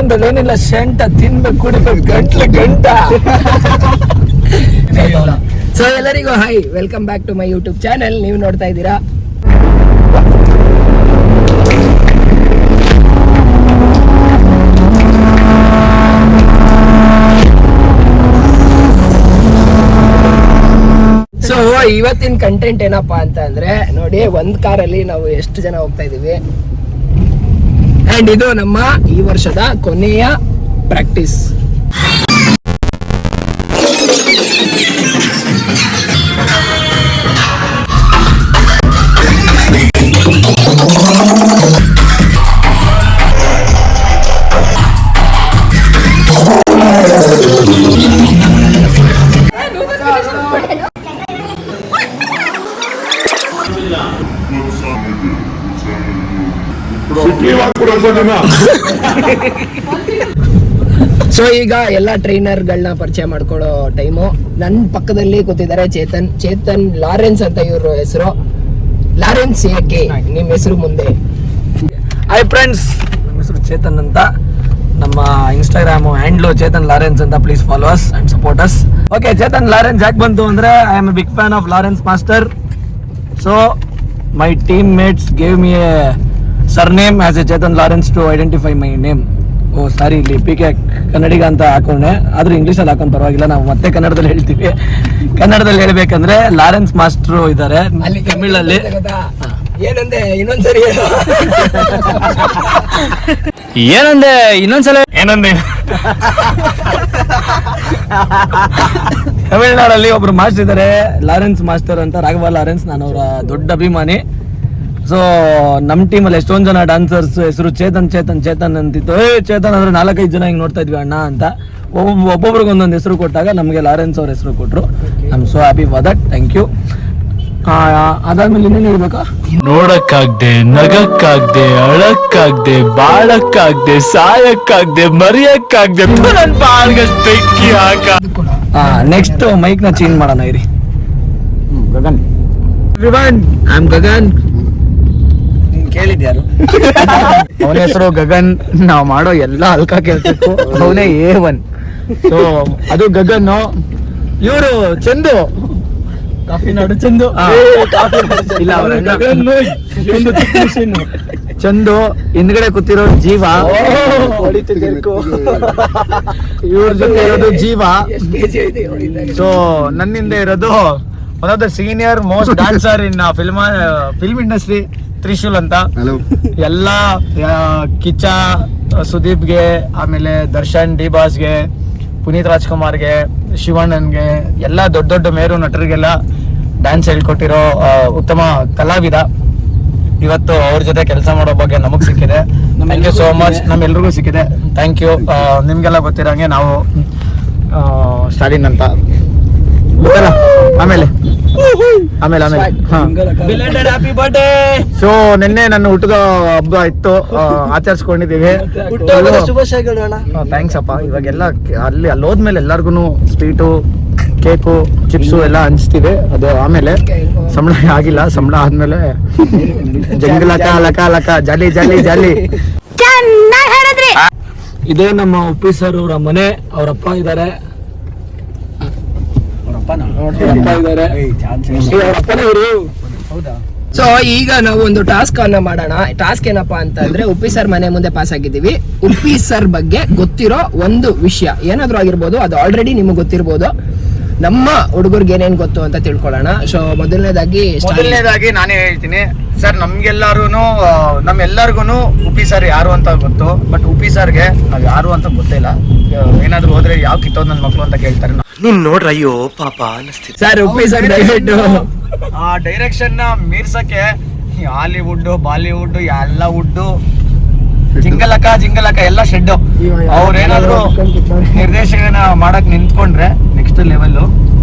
ಜೀವನದಲ್ಲಿ ಏನಿಲ್ಲ ಶೆಂಟ ತಿನ್ಬೇಕು ಕುಡಿಬೇಕು ಗಂಟ ಸೊ ಎಲ್ಲರಿಗೂ hi, welcome back to my YouTube channel. ನೀವು ನೋಡ್ತಾ ಇದ್ದೀರಾ ಸೊ ಇವತ್ತಿನ ಕಂಟೆಂಟ್ ಏನಪ್ಪಾ ಅಂತ ಅಂದ್ರೆ ನೋಡಿ, ಒಂದ್ ಕಾರಲ್ಲಿ ನಾವು ಎಷ್ಟು ಜನ ಹೋಗ್ತಾ ಇದೀವಿ ಅಂಡ್ ಇದು ನಮ್ಮ ಈ ವರ್ಷದ ಕೊನೆಯ ಪ್ರಾಕ್ಟೀಸ್. ಸೊ ಈಗ ಎಲ್ಲ ಟ್ರೈನರ್ಗಳನ್ನ ಪರಿಚಯ ಮಾಡ್ಕೊಳ್ಳೋ ಟೈಮು. ನನ್ನ ಪಕ್ಕದಲ್ಲಿ ಕೂತಿದ್ದಾರೆ ಚೇತನ್ ಲಾರೆನ್ಸ್ ಅಂತ ಇವ್ರ ಹೆಸರು. ಲಾರೆನ್ಸ್ ಯಾಕೆ ನಿಮ್ಮ ಹೆಸರು ಮುಂದೆ? ಹಾಯ್ ಫ್ರೆಂಡ್ಸ್, ನಮ್ಮ ಹೆಸರು ಚೇತನ್ ಅಂತ. ನಮ್ಮ ಇನ್ಸ್ಟಾಗ್ರಾಮ್ ಹ್ಯಾಂಡ್ಲು ಚೇತನ್ ಲಾರೆನ್ಸ್ ಅಂತ. Please follow us and support us. Okay, Chetan Lawrence ಯಾಕೆ ಬಂತು ಅಂದ್ರೆ I am a big fan of Lawrence master. So my team mates gave me a surname as a Chetan Lawrence to identify my name. Oh sorry, ಇಲ್ಲಿ PK ಕನ್ನಡಿಗ ಅಂತ ಹಾಕೊಂಡೆ, ಆದ್ರೂ ಇಂಗ್ಲೀಷಲ್ಲಿ ಹಾಕೊಂಡು ಪರವಾಗಿಲ್ಲ, ನಾವು ಮತ್ತೆ ಕನ್ನಡದಲ್ಲಿ ಹೇಳ್ತೀವಿ. ಕನ್ನಡದಲ್ಲಿ ಹೇಳ್ಬೇಕಂದ್ರೆ ಲಾರೆನ್ಸ್ ಮಾಸ್ಟ್ರು ಇದ್ದಾರೆ ತಮಿಳಲ್ಲಿ. ಏನಂದೆ ಇನ್ನೊಂದ್ಸರಿ ಏನಂದೆ ತಮಿಳ್ನಾಡಲ್ಲಿ ಒಬ್ರು ಮಾಸ್ಟರ್ ಇದ್ದಾರೆ, ಲಾರೆನ್ಸ್ ಮಾಸ್ಟರ್ ಅಂತ, ರಾಘವ ಲಾರೆನ್ಸ್. ನಾನು ಅವರ ದೊಡ್ಡ ಅಭಿಮಾನಿ. ಸೊ ನಮ್ಮ ಟೀಮಲ್ಲಿ ಎಷ್ಟೊಂದು ಜನ ಡಾನ್ಸರ್ಸ್ ಹೆಸರು ಚೇತನ್ ಅಂತಿತ್ತು. ಚೇತನ್ ಅಂದ್ರೆ 4-5 ಜನ ಹಿಂಗೆ ನೋಡ್ತಾ ಇದ್ವಿ ಅಣ್ಣ ಅಂತ. ಒಬ್ಬೊಬ್ರಿಗೆ ಒಂದೊಂದು ಹೆಸರು ಕೊಟ್ಟಾಗ ನಮಗೆ ಲಾರೆನ್ಸ್ ಅವ್ರ ಹೆಸರು ಕೊಟ್ಟರು. I am so happy for that. Thank you. ಅದಾದ್ಮೇಲೆ ಇನ್ನೇನು ಹೇಳ್ಬೇಕಾ? ನೋಡಕ್ಕಾಗ್ದೆ, ನಗಕ್ಕಾಗ್ದೆ, ಅಳಕ್ಕಾಗ್ದೆ, ಬಾಳಕ್ಕಾಗ್ದೆ, ಸಾಯಕ್ಕಾಗ್ದೆ, ಮರಿಯಕ್ಕಾಗ್ದೆ, ನನ್ ಬಾಳ್ಗಷ್ಟು ಬೆಂಕಿ ಹಾಕ. ನೆಕ್ಸ್ಟ್ ಮೈಕ್ ನ ಚೇಂಜ್ ಮಾಡೋಣ ಇರಿ. Gagan, I am Gagan. ಕೇಳಿದ್ಯಾರು? ಅವನ ಹೆಸರು ಗಗನ್. ನಾವು ಮಾಡೋ ಎಲ್ಲ ಹಲ್ಕ ಕೆಲ್ಸಕ್ಕೂ ಅವನೇ A1. ಸೊ ಅದು ಗಗನ್. ಇವರು ಚಂದು, ಕಾಫಿ ನಾಡು ಚಂದು. ಇಲ್ಲ, ಚಂದು. ಹಿಂದ್ಗಡೆ ಕೂತಿರೋ ಜೀವ. ಇವ್ರ ಜೊತೆ ಇರೋದು ಜೀವ. ಸೊ ನನ್ನಿಂದ ಇರೋದು one of the senior most dancer in film industry, Trishul ಅಂತ. ಎಲ್ಲ ಕಿಚ್ಚ ಸುದೀಪ್ಗೆ, ಆಮೇಲೆ ದರ್ಶನ್, ಡಿ ಬಾಸ್ಗೆ, ಪುನೀತ್ ರಾಜ್ಕುಮಾರ್ಗೆ, ಶಿವಣ್ಣನ್ಗೆ, ಎಲ್ಲ ದೊಡ್ಡ ದೊಡ್ಡ ಮೇರು ನಟರಿಗೆಲ್ಲ ಡ್ಯಾನ್ಸ್ ಹೇಳ್ಕೊಟ್ಟಿರೋ ಉತ್ತಮ ಕಲಾವಿದ. ಇವತ್ತು ಅವ್ರ ಜೊತೆ ಕೆಲಸ ಮಾಡೋ ಬಗ್ಗೆ ನಮಗ್ ಸಿಕ್ಕಿದೆ. Thank you so much. ನಮ್ಮೆಲ್ರಿಗೂ ಸಿಕ್ಕಿದೆ. Thank you. ನಿಮ್ಗೆಲ್ಲ ಗೊತ್ತಿರಂಗೆ ನಾವು ಸ್ಟಾಲಿನ್ ಅಂತ. ಆಮೇಲೆ ಸೊ ನಿನ್ನೆ ನನ್ನ ಹುಟ್ಟದ ಹಬ್ಬ ಇತ್ತು, ಆಚರಿಸ್ಕೊಂಡಿದೀವಿ. ಥ್ಯಾಂಕ್ಸ್ ಅಪ್ಪ. ಇವಾಗೆಲ್ಲ ಅಲ್ಲಿ ಹೋದ್ಮೇಲೆ ಎಲ್ಲಾರ್ಗು ಸ್ವೀಟು, ಕೇಕು, ಚಿಪ್ಸು ಎಲ್ಲ ಹಂಚ್ತೀವಿ. ಅದು ಆಮೇಲೆ ಸಂಬಳ ಆಗಿಲ್ಲ. ಸಂಬಳ ಆದ್ಮೇಲೆ ಜಂಗಲಕ ಲಕ ಲಕ ಜಾಲಿ ಜಾಲಿ ಜಾಲಿ. ಇದೇ ನಮ್ಮ ಆಫೀಸರ್ ಅವರ ಮನೆ. ಅವರಪ್ಪ ಇದ್ದಾರೆ. ಸೊ ಈಗ ನಾವು ಒಂದು ಟಾಸ್ಕ್ ಅನ್ನ ಮಾಡೋಣ. ಟಾಸ್ಕ್ ಏನಪ್ಪಾ ಅಂತ ಅಂದ್ರೆ, ಉಪ್ಪಿ ಸರ್ ಮನೆ ಮುಂದೆ ಪಾಸ್ ಆಗಿದ್ದೀವಿ. ಉಪ್ಪಿ ಸರ್ ಬಗ್ಗೆ ಗೊತ್ತಿರೋ ಒಂದು ವಿಷಯ ಏನಾದ್ರೂ ಆಗಿರ್ಬೋದು, ಅದು ಆಲ್ರೆಡಿ ನಿಮಗೆ ಗೊತ್ತಿರ್ಬೋದು. ನಮ್ಮ ಹುಡುಗರಿಗೆ ಏನೇನ್ ಗೊತ್ತು ಅಂತ ತಿಳ್ಕೊಳ್ಳೋಣ. ಸೊ ಮೊದಲನೇದಾಗಿ ನಾನೇ ಹೇಳ್ತೀನಿ ಸರ್. ನಮ್ಗೆಲ್ಲರಿಗೂ ಉಪ್ಪಿ ಸರ್ ಯಾರು ಅಂತ ಗೊತ್ತು, ಬಟ್ ಉಪ್ಪಿ ಸರ್ಗೆ ನಾವ್ ಯಾರು ಅಂತ ಗೊತ್ತಿಲ್ಲ. ಏನಾದ್ರು ಹೋದ್ರೆ ಯಾವ ಕಿತ್ತೋದ್ ನನ್ ಮಕ್ಳು ಅಂತ ಕೇಳ್ತಾರೆ. ನೀನ್ ನೋಡ್ರ, ಅಯ್ಯೋ ಪಾಪ ಅನಿಸ್ತಿದೆ ಸರ್. ಉಪ್ಪಿ ಸರ್ ದಯವಿಟ್ಟು ಆ ಡೈರೆಕ್ಷನ್ ನ ಮೀರ್ಸಕ್ಕೆ ಹಾಲಿವುಡ್, ಬಾಲಿವುಡ್, ಎಲ್ಲ ವುಡ್, ಜಿಂಗಲಕ ಎಲ್ಲ ಶೆಡ್. ಅವ್ರೇನಾದ್ರು ನಿರ್ದೇಶಕನ ಮಾಡಕ್ ನಿಂತ್ಕೊಂಡ್ರೆ ನೆಕ್ಸ್ಟ್ ಲೆವೆಲ್.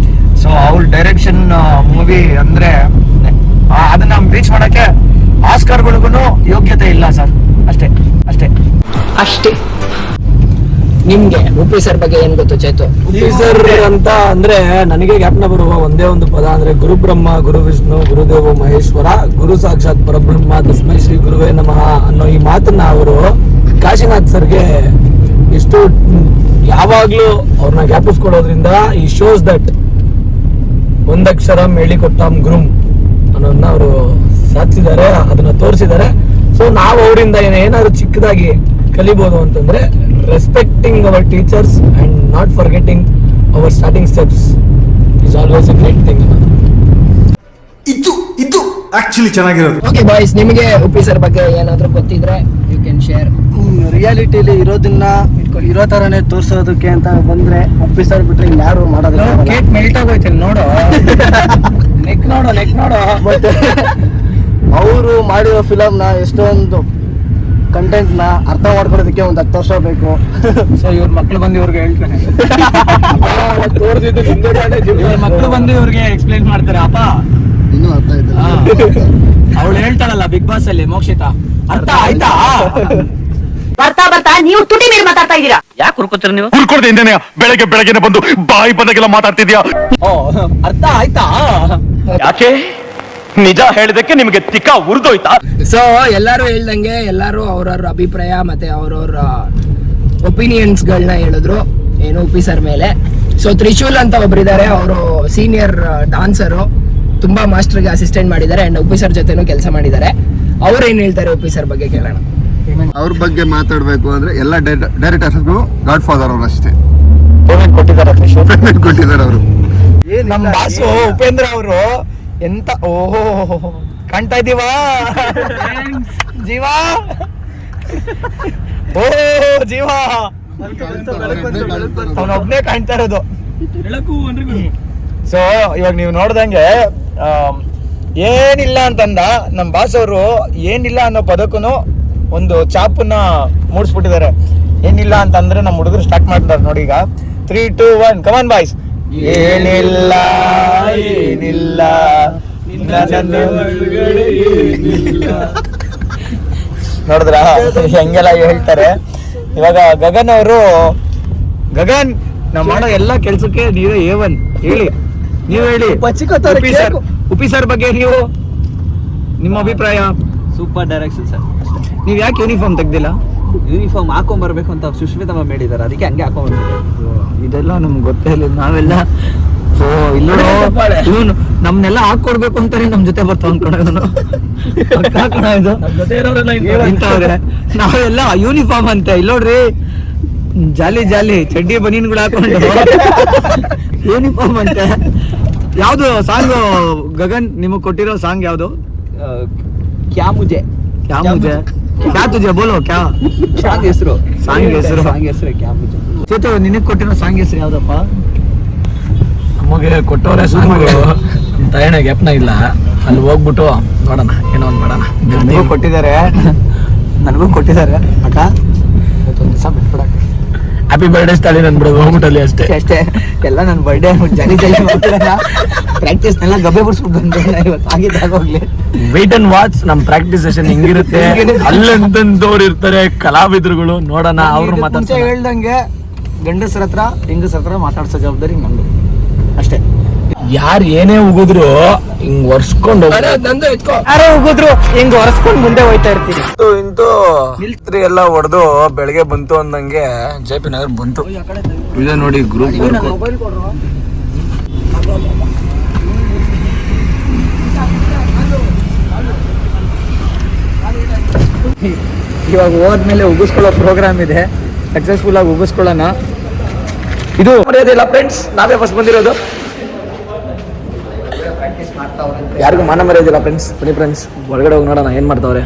ಸೊ ಅವ್ರ ಡೈರೆಕ್ಷನ್ ಮೂವಿ ಅಂದ್ರೆ ಅದನ್ನ ರೀಚ್ ಮಾಡಕ್ಕೆ ಆಸ್ಕರ್ಗಳಿಗೂ ಯೋಗ್ಯತೆ ಇಲ್ಲ ಸರ್. ಅಷ್ಟೇ. ನಿಮ್ಗೆ ಉಪ್ಪಿ ಸರ್ ಬಗ್ಗೆ ಏನ್ ಗೊತ್ತು ಚೇತು? ಉಪ್ಪಿ ಸರ್ ಅಂತ ಅಂದ್ರೆ ನನಗೆ ಜ್ಞಾಪನ ಬರುವ ಒಂದೇ ಒಂದು ಪದ ಅಂದ್ರೆ ಗುರು ಬ್ರಹ್ಮ, ಗುರು ವಿಷ್ಣು, ಗುರುದೇವ ಮಹೇಶ್ವರ, ಗುರು ಸಾಕ್ಷಾತ್ ಪರಬ್ರಹ್ಮ, ತಸ್ಮೈ ಶ್ರೀ ಗುರುವೇ ನಮಃ ಅನ್ನೋ ಈ ಮಾತನ್ನ ಅವರು ಕಾಶಿನಾಥ್ ಸರ್ಗೆ ಎಷ್ಟು ಯಾವಾಗ್ಲೂ ಅವ್ರನ್ನ ಜ್ಞಾಪಿಸ್ಕೊಡೋದ್ರಿಂದ ಈ ಶೋಸ್ ದಟ್ ಒಂದಕ್ಷರಂ ಹೇಳಿಕೊಟ್ಟಾಂ ಗುರುಂ ಅನ್ನೋದನ್ನ ಅವರು ಸಾಧಿಸಿದ್ದಾರೆ, ಅದನ್ನ ತೋರಿಸಿದ್ದಾರೆ. ಸೊ ನಾವು ಅವರಿಂದ ಏನಾದ್ರು ಚಿಕ್ಕದಾಗಿ ಕಲಿಬಹುದು ಅಂತಂದ್ರೆ respecting our teachers and not forgetting our starting steps is always a great thing. ಇದು ಆಕ್ಚುಲಿ ಚೆನ್ನಾಗಿರೋದು. ಓಕೆ ಬಾಯ್ಸ್, ನಿಮಗೆ ಉಪ್ಪಿ ಸರ್ ಬಗ್ಗೆ ಏನಾದ್ರು ಗೊತ್ತಿದ್ರೆ ಯು ಕ್ಯಾನ್ ಶೇರ್. ರಿಯಾಲಿಟಿಲಿ ಇರೋದನ್ನ ಇರೋ ತರನೇ ತೋರ್ಸೋದಕ್ಕೆ ಅಂತ ಬಂದ್ರೆ ಉಪ್ಪಿ ಸರ್ ಬಿಟ್ರೆ ಇನ್ಯಾರು ಮಾಡೋದಿಲ್ಲ. ಕೇಕ್ ಮೆಲ್ಟ್ ಆಗೋಯ್ತು ನೋಡು. ನೆಕ್ ನೋಡು. ಮತ್ತೆ ಅವರು ಮಾಡಿರೋ ಫಿಲಮ್ನ ಎಷ್ಟೊಂದು ಕಂಟೆಂಟ್ನ ಅರ್ಥ ಮಾಡ್ಕೊಳ್ಳೋದಕ್ಕೆ ಒಂದು 10 ವರ್ಷ ಬೇಕು. ಸೊ ಇವ್ರ ಮಕ್ಳು ಬಂದು ಇವ್ರಿಗೆ ಹೇಳ್ತಾರೆ, ಇವ್ರ ಮಕ್ಳು ಬಂದು ಇವ್ರಿಗೆ ಎಕ್ಸ್ಪ್ಲೈನ್ ಮಾಡ್ತಾರೆ. ಅಪ್ಪ ಇನ್ನೂ ಅರ್ಥ ಆಯ್ತಲ್ಲ. ಅವಳು ಹೇಳ್ತಾಳಲ್ಲ ಬಿಗ್ ಬಾಸ್ ಅಲ್ಲಿ ಮೋಕ್ಷಿತಾ, ಅರ್ಥ ಆಯ್ತಾ? ಬರ್ತಾ ನೀವು ತುಟಿ ಮೇಲೆ ಮಾತಾಡ್ತಾ ಇದ್ದೀರಾ. ಯಾಕೆ ಹುರ್ಕೋತೀರ ನೀವು? ಹುರ್ಕೊಡ್ದೆ ಬೆಳಗ್ಗೆ ಬಂದು ಬಾಯಿ ಬಂದಾಗೆಲ್ಲ ಮಾತಾಡ್ತಿದ್ಯಾ. ಓ ಅರ್ಥ ಆಯ್ತಾ? ಯಾಕೆ ನಿಜ ಹೇಳಿದಕ್ಕೆ ನಿಮಗೆ ತಿಕ್ಕ ಉರ್ದೋಯ್ತಾ? ಸೊ ಎಲ್ಲರೂ ಹೇಳ್ದಂಗೆ ಎಲ್ಲರೂ ಅವ್ರವ್ರ ಅಭಿಪ್ರಾಯ ಮತ್ತೆ ಅವ್ರವ್ರ ಒಪಿನಿಯನ್ಸ್ ಗಳನ್ನ ಹೇಳಿದ್ರು ಏನು ಉಪ್ಪಿ ಸರ್ ಮೇಲೆ. ಸೊ ತ್ರಿಶೂಲ್ ಅಂತ ಒಬ್ರಿದ್ದಾರೆ, ಅವರು ಸೀನಿಯರ್ ಡಾನ್ಸರು, ತುಂಬಾ ಮಾಸ್ಟರ್ಗೆ ಅಸಿಸ್ಟೆಂಟ್ ಮಾಡಿದ್ದಾರೆ ಅಂಡ್ ಉಪ್ಪಿ ಸರ್ ಜೊತೆನೂ ಕೆಲಸ ಮಾಡಿದ್ದಾರೆ. ಅವ್ರು ಏನ್ ಹೇಳ್ತಾರೆ ಉಪ್ಪಿ ಸರ್ ಬಗ್ಗೆ ಕೇಳೋಣ. ಅವ್ರ ಬಗ್ಗೆ ಮಾತಾಡ್ಬೇಕು ಅಂದ್ರೆ ಎಲ್ಲ ಡೈರೆಕ್ಟರ್ಸ್ಗೂ ಗಾಡ್ ಫಾದರ್ ಅವ್ರು ಅಷ್ಟೇ ಕೊಟ್ಟಿದ್ದಾರೆ ಅವರು. ನಮ್ ಬಾಸು ಉಪೇಂದ್ರ ಅವರು ಎಂತ ಓಹೋ ಕಾಣ್ತಾ ಇದೀವಾ ಜೀವಾ, ಓ ಜೀವಾ ಅವನೊಬ್ನೇ ಕಾಣ್ತಾ ಇರೋದು. ಸೊ ಇವಾಗ ನೀವು ನೋಡ್ದಂಗೆ ಏನಿಲ್ಲ ಅಂತಂದ ನಮ್ ಬಾಸ್ ಅವರು, ಏನಿಲ್ಲ ಅನ್ನೋ ಪದಕ್ಕೂ ಒಂದು ಚಾಪನ್ನ ಮೂಡಿಸ್ಬಿಟ್ಟಿದ್ದಾರೆ. ಏನಿಲ್ಲ ಅಂತಂದ್ರೆ ನಮ್ಮ ಹುಡುಗರು ಸ್ಟಾರ್ಟ್ ಮಾಡ್ತಾರೆ ನೋಡಿ. ಈಗ 3, 2, 1 ಕಮಾನ್ ಬಾಯ್ಸ್. ಏನಿಲ್ಲ ನೋಡಿದ್ರ ಹೆಂಗೆಲ್ಲ ಹೇಳ್ತಾರೆ. ಇವಾಗ ಗಗನ್ ಅವರು, ಗಗನ್ ನಾವ್ ಮಾಡೋ ಎಲ್ಲಾ ಕೆಲ್ಸಕ್ಕೆ ನೀವೇ A1 ಹೇಳಿ, ನೀವು ಹೇಳಿ. ಉಪ್ಪಿ ಸರ್ ಬಗ್ಗೆ ನೀವು ನಿಮ್ಮ ಅಭಿಪ್ರಾಯ? Super direction sir. ನೀವ್ ಯಾಕೆ ಯೂನಿಫಾರ್ಮ್ ತೆಗ್ದಿಲ್ಲ? ಯೂನಿಫಾರ್ಮ್ ಹಾಕೊಂಡ್ ಬರ್ಬೇಕು ಅಂತ ಸುಶ್ಮಿತಾ ಮ್ಯಾಮ್ ಹೇಳಿದಾರೆ, ಅದಕ್ಕೆ ಹಂಗೆ ಹಾಕೊಂಡ್ ಇದೆಲ್ಲ ನಮ್ಗೆ ಗೊತ್ತೇ ಇಲ್ಲ. ನಾವೆಲ್ಲ ಸೊ ಇಲ್ಲ ಇವನು ನಮ್ನೆಲ್ಲ ಹಾಕೊಡ್ಬೇಕು ಅಂತಾನೆ ನಮ್ ಜೊತೆ ಬರ್ತಾವ ಇಂಥವ್ರೆ. ನಾವೆಲ್ಲ ಯೂನಿಫಾರ್ಮ್ ಅಂತೆ ಇಲ್ಲಿ ನೋಡ್ರಿ, ಜಾಲಿ ಚಡ್ಡಿ ಬನೀನ್ಗಳು ಹಾಕೊಂಡು ಯೂನಿಫಾರ್ಮ್ ಅಂತೆ. ಯಾವ್ದು ಸಾಂಗ್ ಗಗನ್ ನಿಮಗ್ ಕೊಟ್ಟಿರೋ ಸಾಂಗ್ ಯಾವ್ದು? ಕ್ಯಾ ಮುಜೆ ಕ್ಯಾ ತುಜೆ ಬೋಲೋ ಕ್ಯಾ ಸಾಂಗ್ ಹೆಸರು ಕ್ಯಾ ಮುಜೆ. ಚೇತು ನಿನಗ್ ಕೊಟ್ಟಿರೋ ಸಾಂಗ್ ಹೆಸರು ಯಾವ್ದಪ್ಪ? ನಮಗೆ ಕೊಟ್ಟವ್ರೆ ಸಾಂಗ್ ತಯಣ ಗ್ಯಾಪ್ನ ಇಲ್ಲ, ಅಲ್ಲಿ ಹೋಗ್ಬಿಟ್ಟು ನೋಡೋಣ ಏನೋ ಒಂದು ಮಾಡೋಣ. ನನಗೂ ಕೊಟ್ಟಿದ್ದಾರೆ ಅಕ್ಕ, ಒಂದು ದಿವಸ ಬಿಟ್ಬಿಡಕ್ಕೆ. ಹ್ಯಾಪಿ ಬರ್ಡೇ ಸ್ಟಾಲಿ ನನ್ಬಿಡೋದು ಹೋಗ್ಬಿಟ್ಟಲ್ಲಿ ಅಷ್ಟೇ. ಎಲ್ಲ ನನ್ನ ಬರ್ಡೇ ಜಲಿ ಪ್ರಾಕ್ಟೀಸ್ ನೆಲ್ಲ ಗಬ್ಬೆ ಬಿಡ್ಸ್ಬಿಟ್ಟು ಬಂದೆ ಇವತ್ತು. ಆಗಿದ್ದಾಗೋಗ್ಲಿ ವೇಟ್ ಅಂಡ್ ವಾಚ್ ನಮ್ ಪ್ರಾಕ್ಟೀಸ್ ಸೆಷನ್ ಹೆಂಗಿರುತ್ತೆ. ಅಲ್ಲಂತವ್ರು ಇರ್ತಾರೆ ಕಲಾವಿದರುಗಳು, ನೋಡೋಣ. ಅವ್ರು ಮಾತಾಡ್ತಾ ಹೇಳ್ದಂಗೆ ಗಂಡಸರ ಹತ್ರ ಹೆಂಗಸರ ಹತ್ರ ಮಾತಾಡ್ಸೋ ಜವಾಬ್ದಾರಿ ನಮ್ದು ಅಷ್ಟೇ. ಯಾರು ಏನೇ ಉಗಿದ್ರು ಹಿಂಗ್ ಒರ್ಸ್ಕೊಂಡು ಯಾರೋ ಉಗಿದ್ರು ಹಿಂಗ್ ಒರ್ಸ್ಕೊಂಡ್ ಮುಂದೆ ಹೋಯ್ತಾ ಇರ್ತೀರಿ. ಇಂತೂ ನಿಲ್ತ್ರಿ ಎಲ್ಲ ಹೊಡೆದು ಬೆಳಗ್ಗೆ ಬಂತು ಅಂದಂಗೆ JP ನಗರ್ ಬಂತು. ಇದೆ ನೋಡಿ ಗ್ರೂಪ್ ವರ್ಕ್. ಇವಾಗ ಹೋದ್ಮೇಲೆ ಉಗಿಸ್ಕೊಳ್ಳೋ ಪ್ರೋಗ್ರಾಮ್ ಇದೆ, ಸಕ್ಸಸ್ಫುಲ್ ಆಗಿ ಉಗಿಸ್ಕೊಳ್ಳೋಣ. ಇದು ಮರ್ಯಾದಿಲ್ಲ ಫ್ರೆಂಡ್ಸ್, ನಾವೇ ಫಸ್ಟ್ ಬಂದಿರೋದು. ಯಾರಿಗೂ ಮಾನ ಮರ್ಯಾದಿಲ್ಲ ಫ್ರೆಂಡ್ಸ್. ಬನ್ನಿ ಫ್ರೆಂಡ್ಸ್ ಹೊರಗಡೆ ಹೋಗಿ ನೋಡೋಣ ಏನ್ ಮಾಡ್ತಾವ್ರೆ.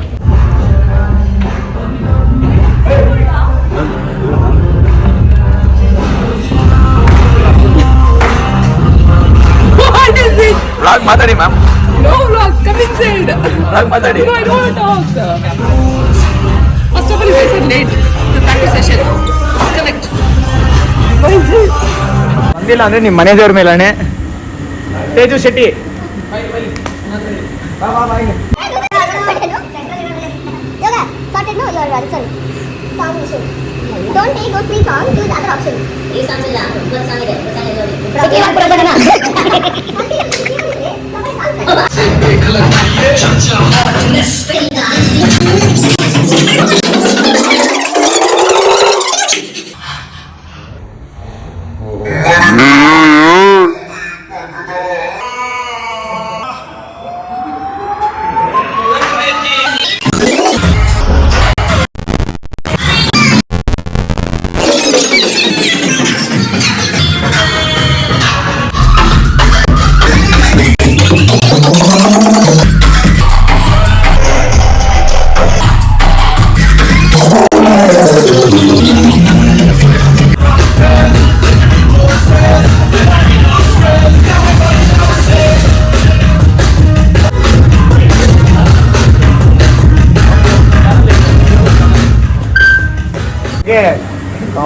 ವ್ಲಾಗ್ ಮಾತಾಡಿ ma'am. No vlog, come inside. Vlog ಮಾತಾಡಿ. No, I don't want to talk. First of all, you guys are late. The practice session. Disconnect. Go inside. ಬಂದಿಲ್ಲ ಅಂದ್ರೆ ನಿಮ್ ಮನೆ ದೇವ್ರ ಮೇಲೆ ಅಣೆ. Teju Shetty. Yoga, sorted no, you are sorry. Song issue. Don't take those 3 songs, use other options. 3 songs illa, one song ide, one song ide. Second one pura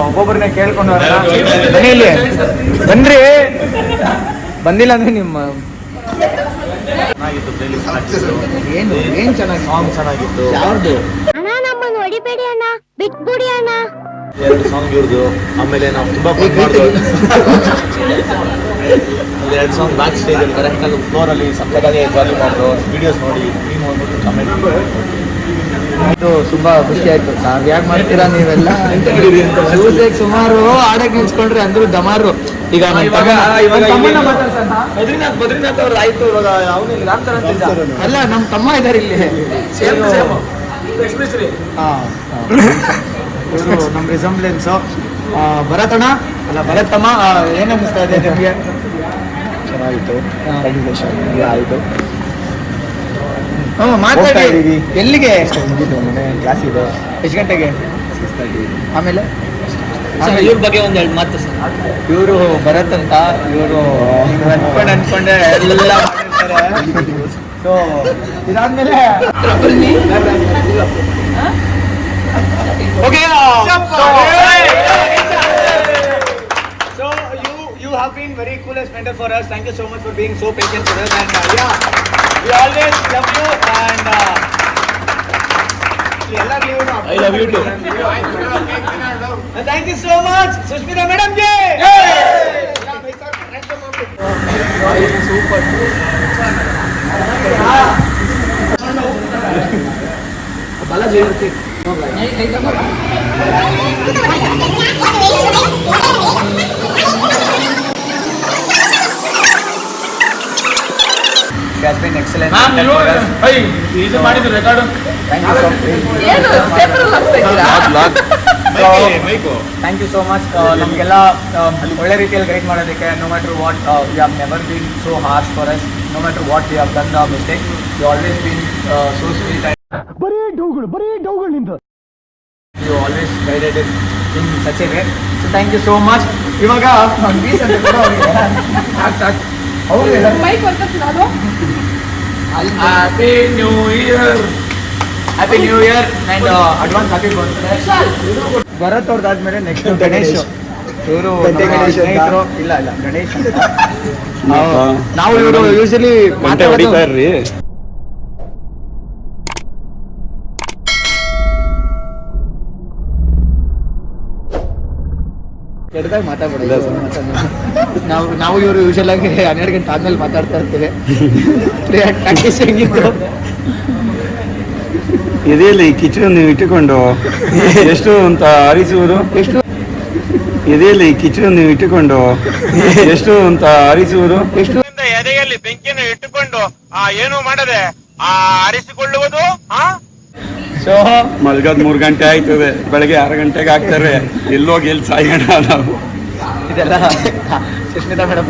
ಒಬ್ಬೊಬ್ಬರನ್ನೇ ಕೇಳ್ಕೊಂಡು ಹೋಗೋಣ. ಬನ್ನಿ ಇಲ್ಲಿ ಬನ್ರಿ, ಬಂದಿಲ್ಲ ಅಂದ್ರೆ ನಿಮ್ಮ ಏನು ಏನ್ ಚೆನ್ನಾಗಿ ಸಾಂಗ್ ಚೆನ್ನಾಗಿತ್ತು. ಯಾರ್ದು? ಅಣ್ಣ ನಮ್ಮನ್ನು ಹೊಡಿಬೇಡಿ ಅಣ್ಣ, ಬಿಟ್ಬಿಡಿ ಅಣ್ಣ. 2 ಸಾಂಗ್ ಇವ್ರದ್ದು. ಆಮೇಲೆ ನಾವು ತುಂಬಾ ಫನ್ ಮಾಡಿದ್ವಿ. 2 ಸಾಂಗ್ ಬ್ಯಾಕ್ ಸ್ಟೇಜ್ ಅಲ್ಲಿ ಕರೆಕ್ಟಾಗಿ ಫ್ಲೋರಲ್ಲಿ ಸಕ್ಕತ್ತಾಗಿ ಜಾಲಿ ಮಾಡಿದ್ರು. ವಿಡಿಯೋಸ್ ನೋಡಿ ನೀವು ಅಂದ್ಬಿಟ್ಟು ಕಮೆಂಟ್ ಇದು ತುಂಬಾ ಖುಷಿ ಆಯ್ತು. ಯಾಕೆ ಮಾಡ್ತೀರಾ ನೀವೆಲ್ಲ? ಮ್ಯೂಸಿಕ್ ಸುಮಾರು ಆಡಕ್ ನಿಲ್ಸ್ಕೊಂಡ್ರೆ ಅಂದ್ರು ದಮಾರು. ಈಗ ಬದ್ರಿನಾಥ್ ಅವ್ರು ಆಯ್ತು. ಇವಾಗ ಅವನಿಗೆ ರಾಮ್ತರನ್ ತೇಜ ಅಲ್ಲ, ನಮ್ಮ ತಮ್ಮ ಇದಾರೆ ಇಲ್ಲಿ. ನಮ್ಮ ರಿಸಂಬ್ಲೆನ್ಸ್ ಭರತಣ್ಣ ಅಲ್ಲ ಭರತಮ್ಮ, ಏನ್ ಅನ್ನಿಸ್ತಾ ಇದೆ ನಿಮಗೆ? ಚೆನ್ನಾಗಿತ್ತು. ಎಲ್ಲ ಆಯಿತು. ಮಾತಾಡಿ. ಎಲ್ಲಿಗೆ? ಮುಗಿತು, ಮನೆ ಕ್ಲಾಸ್ ಇದೆ. ಎಷ್ಟು ಗಂಟೆಗೆ? 6:30. ಆಮೇಲೆ ಇವ್ರ ಬಗ್ಗೆ ಒಂದು 2 ಮಾತು ಸರ್. ಇವರು ಭರತ್ ಅಂತ, ಇವರು ಅನ್ಕೊಂಡೆ ಎಲ್ಲ ಮಾಡಿರ್ತಾರೆ. ಸೊ ಇದಾದ್ಮೇಲೆ okay. So you have been very coolest mentor for us. Thank you so much for being so patient with us, and yeah, we always love you, and I love you too. And thank you so much, Sushmita madam ji. Super. Balaji has been excellent. ಇದು ಮಾಡಿದ್ರು record. Thank you so much. ಏನು paper ಹಾಕ್ತಾ ಇದ್ದೀರಾ? Thank you so much. ನಮಗೆಲ್ಲ ಒಳ್ಳೆ ರೀತಿಯಲ್ಲಿ guide ಮಾಡೋದಕ್ಕೆ. No matter what we have never been so harsh for us. No matter what we have done the mistake, you always been so sweet. ಬರೀ ಡೌಗಳಿಂದ you always guided in such a way. So thank you so much. ಇವಾಗ ಪೀಸ್ ಅಂತ ಕೂಡ ಅವರಿಗೆ ಸಾಕು ಅವ್ರಿಗೆ mike ವರ್ಕತ್ ನಾನು happy new year. Happy new year and advance happy birthday. Bharat ಅವ್ರದ್ದಾದ್ಮೇಲೆ ನೆಕ್ಸ್ಟ್ ಗಣೇಶ್. ಇವರು ಸ್ನೇಹಿತರು. ಇಲ್ಲ ಗಣೇಶ್ ಅಂತ. ನಾವು ಇವರು ಯೂಶಲಿ ಹೊಡಿತಾ ಇರ್ರಿ. ಕೆಟ್ಟದಾಗಿ ಮಾತಾಡ್ಬಿಡೋದು. ನಾವು ಇವರು ಯೂಶಲ್ ಆಗಿ 12 ಗಂಟೆ ಆದ್ಮೇಲೆ ಮಾತಾಡ್ತಾ ಇರ್ತೀವಿ. ಪ್ರಾಕ್ಟೀಸ್ ಹೆಂಗಿತ್ತು? ಎದೆಯಲ್ಲಿ ಕಿಚ್ಚು ನೀವು ಇಟ್ಟುಕೊಂಡು ಎಷ್ಟು ಅಂತ ಅರಿಸುವುದು? ಎಷ್ಟು ಎದೆಯಲ್ಲಿ ಕಿಚ್ಚು ನೀವು ಇಟ್ಟುಕೊಂಡು ಎಷ್ಟು ಅಂತ ಅರಿಸುವುದು? ಎಷ್ಟು ಎದೆಯಲ್ಲಿ ಬೆಂಕಿಯನ್ನು ಇಟ್ಟುಕೊಂಡು ಏನು ಮಾಡದೆ ಆರಿಸಿಕೊಳ್ಳುವುದು? ಸೊ ಮಲ್ಗದ್ 3 ಗಂಟೆ ಆಯ್ತದೆ, ಬೆಳಗ್ಗೆ 6 ಗಂಟೆಗೆ ಹಾಕ್ತಾರೆ. ಎಲ್ಲೋಗಿ ಎಲ್ಲಿ ಸಾಯೋಣ ನಾವು. ಇದೆಲ್ಲ ಸುಷ್ಮಿತಾ ಮೇಡಮ್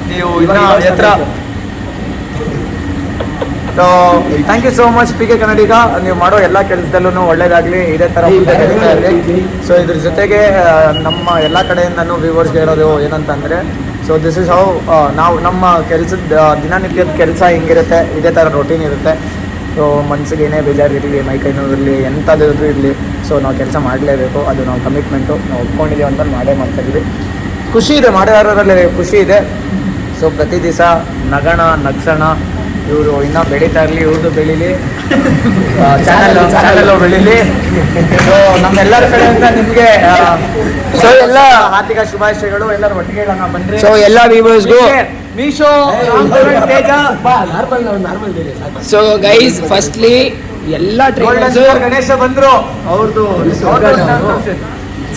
ನೀವು ಇನ್ನ ಎತ್ತರ. So thank you so much P K Kannadiga. ನೀವು ಮಾಡೋ ಎಲ್ಲ ಕೆಲಸದಲ್ಲೂ ಒಳ್ಳೇದಾಗಲಿ, ಇದೇ ಥರ ಮುಂದೆ ನಡೀತಾ ಇರಲಿ. ಸೊ ಇದ್ರ ಜೊತೆಗೆ ನಮ್ಮ ಎಲ್ಲ ಕಡೆಯಿಂದನೂ ವ್ಯೂವರ್ಸ್ಗೆ ಹೇಳೋದು ಏನಂತಂದರೆ, ಸೊ ದಿಸ್ ಇಸ್ ಹೌ ನಾವು ನಮ್ಮ ಕೆಲಸದ ದಿನನಿತ್ಯದ ಕೆಲಸ ಹೆಂಗಿರುತ್ತೆ, ಇದೇ ಥರ ರೊಟೀನ್ ಇರುತ್ತೆ. ಸೊ ಮನಸ್ಸಿಗೆ ಏನೇ ಬೇಜಾರಿರಲಿ, ಮೈ-ಕೈ ನೋವಿರಲಿ, ಎಂಥದ್ದು ಇರಲಿ, ಸೊ ನಾವು ಕೆಲಸ ಮಾಡಲೇಬೇಕು. ಅದು ನಾವು ಕಮಿಟ್ಮೆಂಟು, ನಾವು ಒಪ್ಕೊಂಡಿದ್ದೀವಿ ಅಂತ ಮಾಡ್ತಾಯಿದ್ವಿ. ಖುಷಿ ಇದೆ, ಮಾಡೋದ್ರಲ್ಲಿ ಖುಷಿ ಇದೆ. ಸೊ ಪ್ರತಿ ದಿವಸ ನಗ್ಸೋಣ. ಇವರು ಇನ್ನೂ ಬೆಳೀತಾ ಇರಲಿ, ಇವ್ರದ್ದು ಬೆಳೀಲಿ, ಚಾನಲ್ ಬೆಳೀಲಿ. ಸೊ ನಮ್ಮೆಲ್ಲರ ಕಡೆಯಿಂದ ನಿಮಗೆ ಸೊ ಎಲ್ಲ ಹಾರ್ದಿಕ ಶುಭಾಶಯಗಳು. ಎಲ್ಲರೂ ಒಟ್ಟಿಗೆ ಬಂದ್ರೆ ಸೊ ಎಲ್ಲ ವ್ಯೂವರ್ಸ್ಗೂ ಮೀಶೋ ತೇಜ. ಸೊ ಗೈಸ್, ಫಸ್ಟ್ಲಿ ಎಲ್ಲ ಟ್ರೈನರ್ಸ್ ಗಣೇಶ ಬಂದ್ರು, ಅವ್ರದ್ದು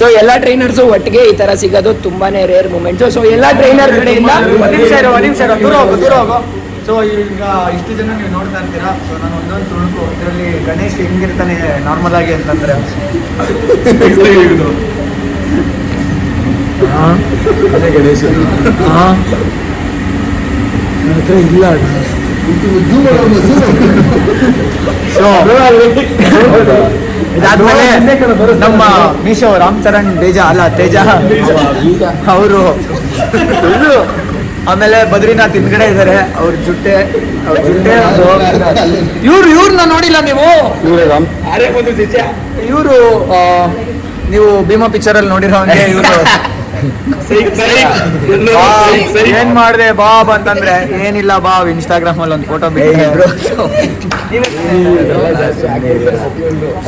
ಸೊ ಎಲ್ಲ ಟ್ರೈನರ್ಸು ಒಟ್ಟಿಗೆ ಈ ತರ ಸಿಗೋದು ತುಂಬಾನೇ ರೇರ್ ಮೂಮೆಂಟ್ಸ್. ಸೊ ಎಲ್ಲ ಟ್ರೈನರ್ ಕಡೆಯಿಂದ ಒಂದ್ ನಿಮಿಷ ದೂರ ಹೋಗು. ಸೊ ಈಗ ಇಷ್ಟು ಜನ ನೀವು ನೋಡ್ತಾ ಇರ್ತೀರಾ. ಸೊ ನಾನು ಒಂದೊಂದು ತುಣುಕು ಇದರಲ್ಲಿ ಗಣೇಶ್ ಹೆಂಗಿರ್ತಾನೆ ನಾರ್ಮಲ್ ಆಗಿ ಅಂತಂದ್ರೆ ಅದೇ ಗಣೇಶ್ ಇಲ್ಲ. ಸೊ ಇದಾದ್ಮೇಲೆ ನಮ್ಮ ಮೀಶೋ ರಾಮ್ಚರಣ್ ತೇಜ ಅವರು ಆಮೇಲೆ ಬದ್ರಿನಾಥ್ ಹಿಂದ್ಗಡೆ ಇದ್ದಾರೆ. ಅವ್ರ ಜುಟ್ಟೆ ಇವ್ರನ್ನ ನೋಡಿಲ್ಲ ನೀವು? ಇವರು ನೀವು ಭೀಮಾ ಪಿಕ್ಚರ್ ಅಲ್ಲಿ ನೋಡಿರೋ ಹಂಗೆ ಇವರು ಏನ್ ಮಾಡಿದೆ ಬಾಬ್ ಅಂತಂದ್ರೆ ಏನಿಲ್ಲ ಬಾಬ್ ಇನ್ಸ್ಟಾಗ್ರಾಮ್ ಅಲ್ಲಿ ಒಂದು ಫೋಟೋ ಬಿಟ್ಟಿದ್ರು.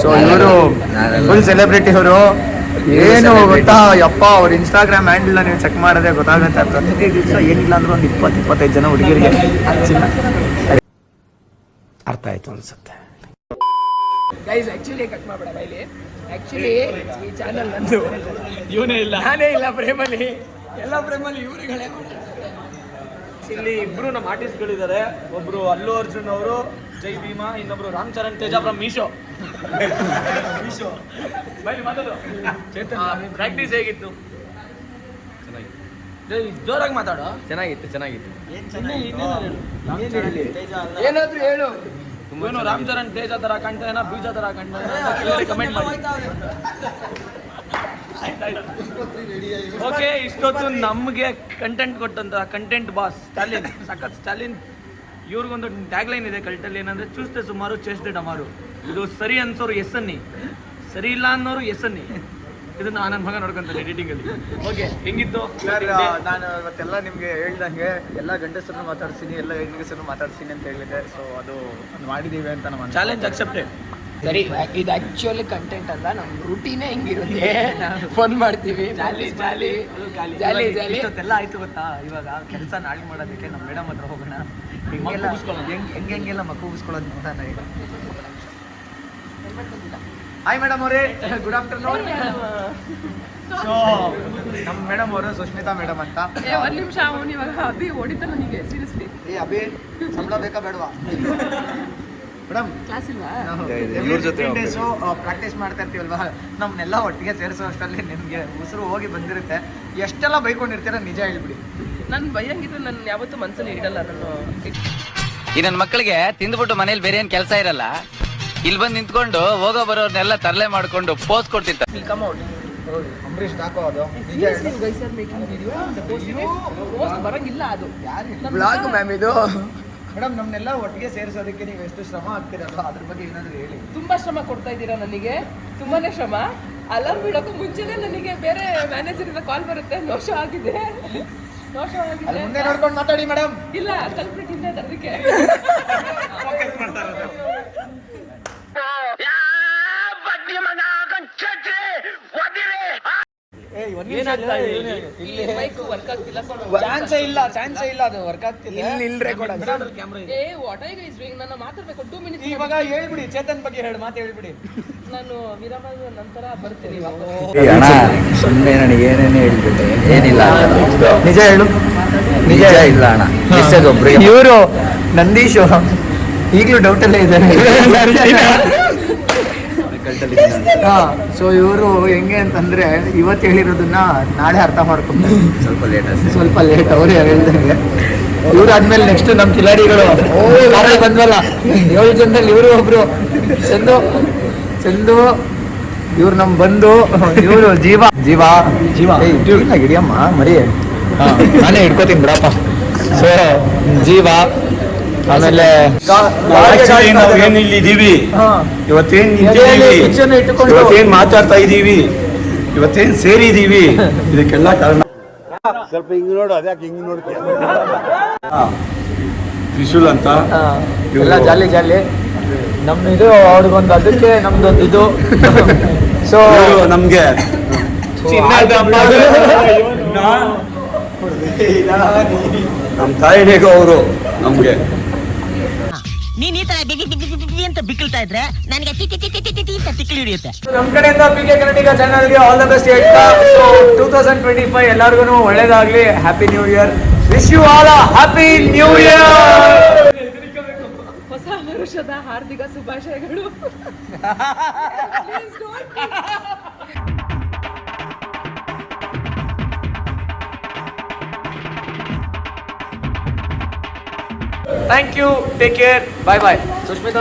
ಸೊ ಇವರು ಫುಲ್ ಸೆಲೆಬ್ರಿಟಿ ಅವರು. ಏನು ಗೊತ್ತಾ ಯಪ್ಪ, ಅವ್ರ ಇನ್ಸ್ಟಾಗ್ರಾಮ್ ಹ್ಯಾಂಡಲ್ ನೀವು ಚೆಕ್ ಮಾಡಿದ್ರೆ ಗೊತ್ತಾಗುತ್ತೆ. ಪ್ರತಿ ದಿವಸ ಏನಿಲ್ಲ ಅಂದ್ರೆ ಒಂದು 20-25 ಜನ ಹುಡುಗಿರಿಗೆ ಅರ್ಥ ಆಯ್ತು ಅನ್ಸುತ್ತೆ. ಗೈಸ್ ಆಕ್ಚುಲಿ ಕಟ್ ಮಾಡಬೇಡ ಬೈಲಿ. ಆಕ್ಚುಲಿ ಈ ಚಾನಲ್ ನಂದು, ಇವನೇ ಇಲ್ಲ, ನಾನೇ ಇಲ್ಲ ಪ್ರೇಮಲ್ಲಿ. ಎಲ್ಲ ಪ್ರೇಮಲ್ಲಿ ಇವರುಗಳೇ. ಇಲ್ಲಿ ಇಬ್ರು ನಮ್ಮ ಆರ್ಟಿಸ್ಟ್ಗಳಿದ್ದಾರೆ. ಒಬ್ರು ಅಲ್ಲು ಅರ್ಜುನ್ ಅವರು, ಜೈ ಭೀಮಾ. ಇನ್ನೊಬ್ರು ರಾಮ್ ಚರಣ್ ತೇಜ ಫ್ರಮ್ ಮೀಶೋ. ಬೈಲಿ ಮಾತಾಡು. ಚೇತನ್ ಪ್ರಾಕ್ಟೀಸ್ ಹೇಗಿತ್ತು? ಜೋರಾಗಿ ಮಾತಾಡೋ. ಚೆನ್ನಾಗಿತ್ತು. ಏನಾದ್ರು ಹೇಳು. ಇವನು ರಾಮ್ ಚರಣ್ ತೇಜ ತರ ಕಾಣ್ತಾನ, ಬೀಜ ತರ ಕಾಣ್ತಾನ, ಕಮೆಂಟ್ ಮಾಡಿ. ಓಕೆ, ಇಷ್ಟೊತ್ತು ನಮಗೆ ಕಂಟೆಂಟ್ ಕೊಟ್ಟಂತ ಕಂಟೆಂಟ್ ಬಾಸ್ ಸ್ಟಾಲಿನ್, ಸಖತ್ ಸ್ಟಾಲಿನ್. ಇವ್ರಿಗೊಂದು ಟ್ಯಾಗ್ಲೈನ್ ಇದೆ ಕಲ್ಟಲ್ಲಿ, ಏನಂದ್ರೆ ಚೂಸ್ತೆ ಸುಮಾರು ಚೇಸ್ದೆ ಡಮಾರು. ಇದು ಸರಿ ಅನ್ಸೋರು ಎಸ್ ಅನ್ನಿ, ಸರಿ ಇಲ್ಲ ಅನ್ನೋರು ಎಸ್ ಅನ್ನಿ. ಇದನ್ನ ನನ್ನ ಮಗ ನೋಡ್ಕೊಂತಾನೆ ಎಡಿಟಿಂಗ್ ಅಲ್ಲಿ. ಓಕೆ, ಹೆಂಗಿತ್ತು ಸರ್? ನಾನು ಇವತ್ತೆಲ್ಲ ನಿಮಗೆ ಹೇಳ್ದಂಗೆ ಎಲ್ಲ ಗಂಡಸರನ್ನು ಮಾತಾಡ್ತೀನಿ, ಎಲ್ಲ ಹೆಂಗಸರನ್ನು ಮಾತಾಡ್ತೀನಿ ಅಂತ ಹೇಳಿದೆ. ಸೊ ಅದು ಮಾಡಿದೀವಿ ಅಂತ ನಮ್ಮ ಚಾಲೆಂಜ್ ಅಕ್ಸೆಪ್ಟೆಡ್. ಸರಿ, ಇದು ಆಕ್ಚುಲಿ ಕಂಟೆಂಟ್ ಅಲ್ಲ, ನಮ್ಮ ರೂಟೀನೇ ಹಿಂಗಿರುತ್ತೆ. ಫೋನ್ ಮಾಡ್ತೀವಿ, ಜಾಲಿ ಜಾಲಿ ಜಾಲಿ ಜಾಲಿ. ಇಷ್ಟೊತ್ತೆಲ್ಲ ಆಯ್ತು ಗೊತ್ತಾ? ಇವಾಗ ಕೆಲಸ ನಾಳೆ ಮಾಡೋದಕ್ಕೆ ನಮ್ಮ ಮೇಡಮ್ ಹತ್ರ ಹೋಗೋಣ. ಹೆಂಗೆಲ್ಲ ಮಕ್ಕಳು ಉಗಿಸ್ಕೊಳ್ಳೋದು ನೋಡೋಣ ಈಗ. ಹಾಯ್ ಮೇಡಮ್ ಅವರೇ, ಗುಡ್ ಆಫ್ಟರ್ನೂನ್. ಸೊ ನಮ್ಮ ಮೇಡಮ್ ಅವರು ಸುಷ್ಮಿತಾ ಮೇಡಮ್ ಅಂತ. ಒಂದ್ ನಿಮಿಷ, ಅವನು ಇವಾಗ ಅಭಿ ಹೊಡಿತ ನನಗೆ ಸೀರಿಯಸ್ಲಿ. ಅಭಿ ಸಂಬಳ ಬೇಕಾ ಬೇಡವಾ ಮೇಡಮ್? ಕ್ಲಾಸ್ ಇಲ್ವಾ? ಡೇಸು ಪ್ರಾಕ್ಟೀಸ್ ಮಾಡ್ತಾ ಇರ್ತೀವಲ್ವಾ, ನಮ್ಮನ್ನೆಲ್ಲ ಒಟ್ಟಿಗೆ ಸೇರಿಸೋ ಅಷ್ಟರಲ್ಲಿ ನಿಮಗೆ ಉಸಿರು ಹೋಗಿ ಬಂದಿರುತ್ತೆ. ಎಷ್ಟೆಲ್ಲ ಬೈಕೊಂಡಿರ್ತೀರ ನಿಜ ಹೇಳ್ಬಿಡಿ. ನಾನು ಭಯಂಗಿದ್ರೆ ನಾನು ಯಾವತ್ತೂ ಮನ್ಸಲ್ಲಿ ಇಡಲ್ಲ. ನಾನು ಈ ನನ್ನ ಮಕ್ಕಳಿಗೆ ತಿಂದ್ಬಿಟ್ಟು ಮನೇಲಿ ಬೇರೆ ಏನ್ ಕೆಲಸ ಇರಲ್ಲ, ಇಲ್ಲಿ ಬಂದು ನಿಂತ್ಕೊಂಡು ಹೋಗೋ ಬರೋರ್ನೆಲ್ಲ ತರಲೆ ಮಾಡ್ಕೊಂಡು ಪೋಸ್ ಕೊಡ್ತಿರ್ತಾರೆ. ಅಂಬರೀಷ್ ಹಾಕೋ ಅದು ನಿಜ ಪೋಸ್ಟ್ ಬರಂಗಿಲ್ಲ. ಅದು ಬ್ಲಾಗ್ ಮ್ಯಾಮ್ ಇದು. ಮೇಡಮ್, ನಮ್ಮನ್ನೆಲ್ಲ ಒಟ್ಟಿಗೆ ಸೇರಿಸೋದಕ್ಕೆ ನೀವು ಎಷ್ಟು ಶ್ರಮ ಆಗ್ತಿರಲ್ಲ, ಅದ್ರ ಬಗ್ಗೆ ಏನಾದರೂ ಹೇಳಿ. ತುಂಬಾ ಶ್ರಮ ಕೊಡ್ತಾ ಇದ್ದೀರಾ ನನಗೆ, ತುಂಬಾನೇ ಶ್ರಮ. ಅಲಾರ್ಮ್ ಬಿಡೋಕ್ಕೂ ಮುಂಚೆನೆ ನನಗೆ ಬೇರೆ ಮ್ಯಾನೇಜರ್ ಇಂದ ಕಾಲ್ ಬರುತ್ತೆ. ನೋಶೋ ಆಗಿದೆ. ಮುಂದೆ ನೋಡ್ಕೊಂಡು ಮಾತಾಡಿ ಮೇಡಮ್. ಇಲ್ಲ, ಕಲ್ಪ್ರಿಟ್ ಇಲ್ಲ ಅದಕ್ಕೆ. ಮೈಕ್ ವರ್ಕ್ ಆಗ್ತಿಲ್ಲ. ಚಾನ್ಸೇ ಇಲ್ಲ, ಅದು ವರ್ಕ್ ಆಗ್ತಿಲ್ಲ. ಏ ವಾಟ್ ಐ ಗೈಸ್ ಡೂಯಿಂಗ್? ನಾನು ಮಾತಾಡ್ಬೇಕು 2 ಮಿನಿಟ್ಸ್. ಇವಾಗ ಹೇಳ್ಬಿಡಿ, ಚೇತನ್ ಬಗ್ಗೆ ಮಾತು ಹೇಳ್ಬಿಡಿ. ನಾನು ವಿರಾಮದ ನಂತರ ಬರ್ತೀನಿ ವಾಪಸ್. ಅಣ್ಣ ಸುಮ್ಮನೆ ನನಗೆ ಏನೇನು ಹೇಳ್ಬಿಟ್ಟೆ, ಏನಿಲ್ಲ. ನಿಜ ಹೇಳು. ನಿಜ ಇಲ್ಲ ಅಣ್ಣ, ಮೆಸೇಜ್ ಒಬ್ರಿಗೆ. ಇವರು ನಂದೀಶ್ ಈಗಲೂ ಡೌಟಲ್ಲೇ ಇದ್ದಾರೆ. ಸೊ ಇವರು ಹೆಂಗೆ ಅಂತಂದ್ರೆ ಇವತ್ತು ಹೇಳಿರೋದನ್ನ ನಾಳೆ ಅರ್ಥ ಮಾಡ್ಕೊಂತಾರೆ. ಸ್ವಲ್ಪ ಲೇಟ್ ಅವ್ರು ಹೇಳ್ದಂಗೆ. ಇವ್ರು ಆದ್ಮೇಲೆ ನೆಕ್ಸ್ಟ್ ನಮ್ಮ ಕಿಲಾಡಿಗಳು ಬಂದ್ವಲ್ಲ 7 ಜನದಲ್ಲಿ ಇವರು ಒಬ್ರು ಚಂದು ಇವ್ರು ನಮ್ ಬಂದು, ಇವರು ಜೀವ ಹಿಡಿಯಮ್ಮ ಮರಿ, ನಾನೇ ಹಿಡ್ಕೋತೀನಿ ಬಿಡಪ್ಪ. ಸೊ ಜೀವ, ಆಮೇಲೆ ನಾವು ಏನ್ ಇಲ್ಲಿದ್ದೀವಿ ಇವತ್ತೇನ್ ಇವತ್ತೇನ್ ಮಾತಾಡ್ತಾ ಇದೀವಿ, ಇವತ್ತೇನ್ ಸೇರಿದೀವಿ, ಇದಕ್ಕೆಲ್ಲ ಕಾರಣ ಸ್ವಲ್ಪ ಹಿಂಗ್ ನೋಡು. ಅದ್ಯಾಕೆ ಹಿಂಗ್ ನೋಡ್ತೀಯ? ತ್ರಿಶೂಲ್ ಅಂತ ಎಲ್ಲ ಜಾಲಿ ನಮ್ ಇದು ಅವ್ರಿಗೊಂದು, ಅದಕ್ಕೆ ನಮ್ದೊಂದು ಇದು. ಸೊ ನಮ್ಗೆ ನಮ್ ತಾಯಿನೇಗ ಅವರು ನಮ್ಗೆ. ನೀನ್ ಈ ತರ ಅಂತ ಬಿಕ್ಕಳ್ತಾ ಇದ್ರೆ ನನಗೆ ತಿಕ್ಕಿ ಹಿಡಿಯುತ್ತೆ. ನಮ್ ಕಡೆಯಿಂದ PK ಕನ್ನಡಿಗ ಚಾನಲ್ಗೆ ಆಲ್ ದ ಬೆಸ್ಟ್ ಹೇಳ್ತಾ, ಸೊ 2025 ಎಲ್ಲರಿಗೂ ಒಳ್ಳೇದಾಗ್ಲಿ. Happy new year. Wish you all a happy new year. ಹೊಸ ವರ್ಷದ ಹಾರ್ದಿಕ ಶುಭಾಶಯಗಳು. Thank you, take care, bye bye. Sushmita